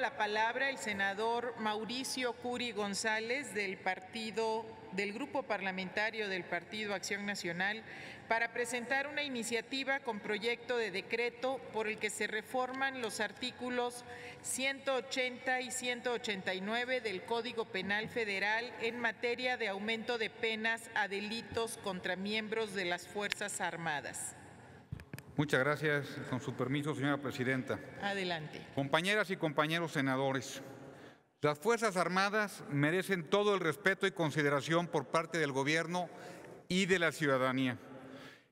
la palabra el senador Mauricio Curi González del Grupo Parlamentario del Partido Acción Nacional para presentar una iniciativa con proyecto de decreto por el que se reforman los artículos 180 y 189 del Código Penal Federal en materia de aumento de penas a delitos contra miembros de las Fuerzas Armadas. Muchas gracias. Con su permiso, señora presidenta. Adelante. Compañeras y compañeros senadores, las Fuerzas Armadas merecen todo el respeto y consideración por parte del gobierno y de la ciudadanía.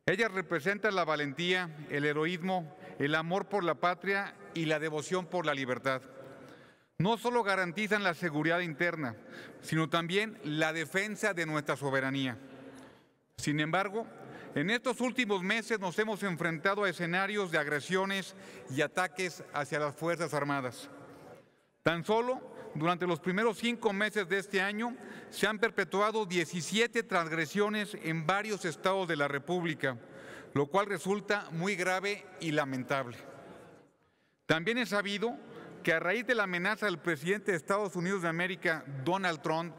Ellas representan la valentía, el heroísmo, el amor por la patria y la devoción por la libertad. No solo garantizan la seguridad interna, sino también la defensa de nuestra soberanía. Sin embargo, en estos últimos meses nos hemos enfrentado a escenarios de agresiones y ataques hacia las Fuerzas Armadas. Tan solo durante los primeros 5 meses de este año se han perpetuado 17 transgresiones en varios estados de la República, lo cual resulta muy grave y lamentable. También es sabido que a raíz de la amenaza del presidente de Estados Unidos de América, Donald Trump,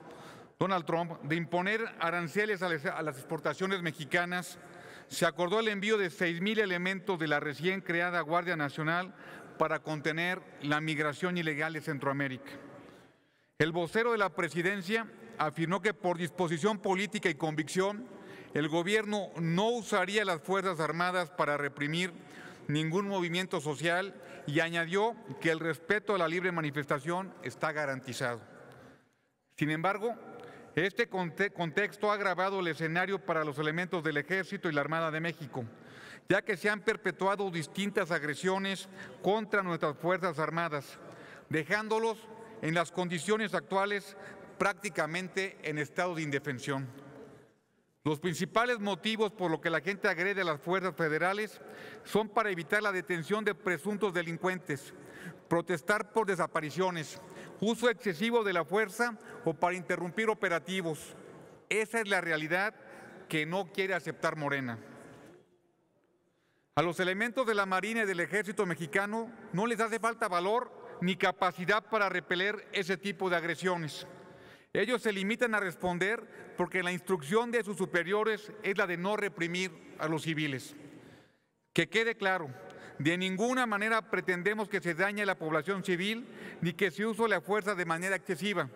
de imponer aranceles a las exportaciones mexicanas, se acordó el envío de 6,000 elementos de la recién creada Guardia Nacional para contener la migración ilegal de Centroamérica. El vocero de la presidencia afirmó que por disposición política y convicción, el gobierno no usaría las Fuerzas Armadas para reprimir ningún movimiento social y añadió que el respeto a la libre manifestación está garantizado. Sin embargo, este contexto ha agravado el escenario para los elementos del Ejército y la Armada de México, ya que se han perpetuado distintas agresiones contra nuestras Fuerzas Armadas, dejándolos en las condiciones actuales prácticamente en estado de indefensión. Los principales motivos por los que la gente agrede a las fuerzas federales son para evitar la detención de presuntos delincuentes, protestar por desapariciones, uso excesivo de la fuerza o para interrumpir operativos. Esa es la realidad que no quiere aceptar Morena. A los elementos de la Marina y del Ejército mexicano no les hace falta valor ni capacidad para repeler ese tipo de agresiones. Ellos se limitan a responder porque la instrucción de sus superiores es la de no reprimir a los civiles. Que quede claro, de ninguna manera pretendemos que se dañe a la población civil ni que se use la fuerza de manera excesiva.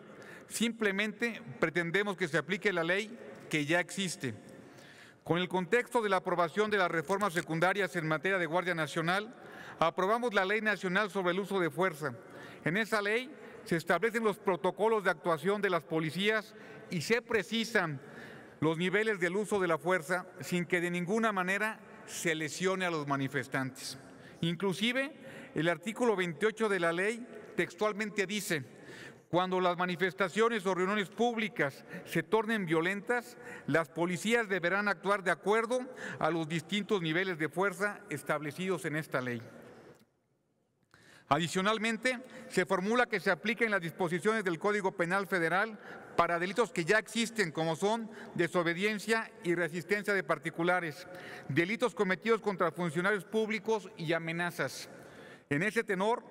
Simplemente pretendemos que se aplique la ley que ya existe. Con el contexto de la aprobación de las reformas secundarias en materia de Guardia Nacional, aprobamos la Ley Nacional sobre el Uso de Fuerza. En esa ley se establecen los protocolos de actuación de las policías y se precisan los niveles del uso de la fuerza sin que de ninguna manera se lesione a los manifestantes. Inclusive, el artículo 28 de la ley textualmente dice: cuando las manifestaciones o reuniones públicas se tornen violentas, las policías deberán actuar de acuerdo a los distintos niveles de fuerza establecidos en esta ley. Adicionalmente, se formula que se apliquen las disposiciones del Código Penal Federal para delitos que ya existen, como son desobediencia y resistencia de particulares, delitos cometidos contra funcionarios públicos y amenazas. En ese tenor,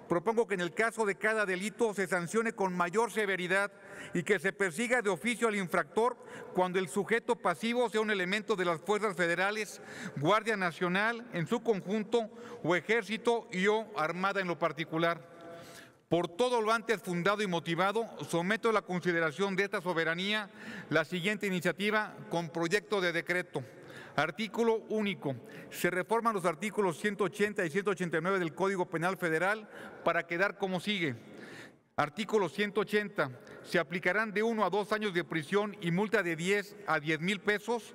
propongo que en el caso de cada delito se sancione con mayor severidad y que se persiga de oficio al infractor cuando el sujeto pasivo sea un elemento de las Fuerzas Federales, Guardia Nacional en su conjunto o Ejército y o Armada en lo particular. Por todo lo antes fundado y motivado, someto a la consideración de esta soberanía la siguiente iniciativa con proyecto de decreto. Artículo único. Se reforman los artículos 180 y 189 del Código Penal Federal para quedar como sigue. Artículo 180. Se aplicarán de 1 a 2 años de prisión y multa de 10 a 10,000 pesos,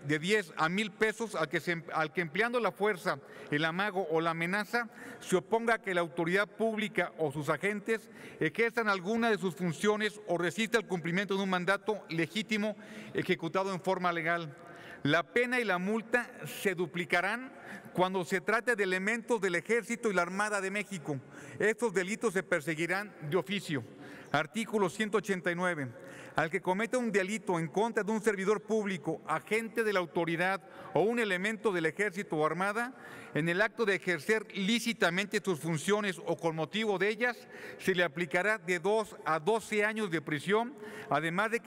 de 10 a 1,000 pesos al que empleando la fuerza, el amago o la amenaza se oponga a que la autoridad pública o sus agentes ejerzan alguna de sus funciones o resista el cumplimiento de un mandato legítimo ejecutado en forma legal. La pena y la multa se duplicarán cuando se trate de elementos del Ejército y la Armada de México. Estos delitos se perseguirán de oficio. Artículo 189. Al que cometa un delito en contra de un servidor público, agente de la autoridad o un elemento del Ejército o Armada, en el acto de ejercer lícitamente sus funciones o con motivo de ellas, se le aplicará de 2 a 12 años de prisión, además de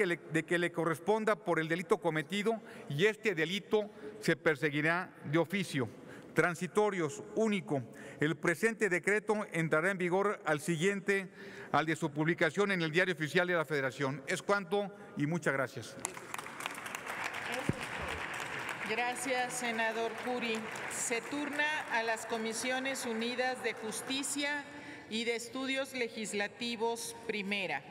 que le corresponda por el delito cometido, y este delito se perseguirá de oficio. Transitorios, único. El presente decreto entrará en vigor al de su publicación en el Diario Oficial de la Federación. Es cuanto y muchas gracias. Gracias, senador Curi. Se turna a las Comisiones Unidas de Justicia y de Estudios Legislativos, primera.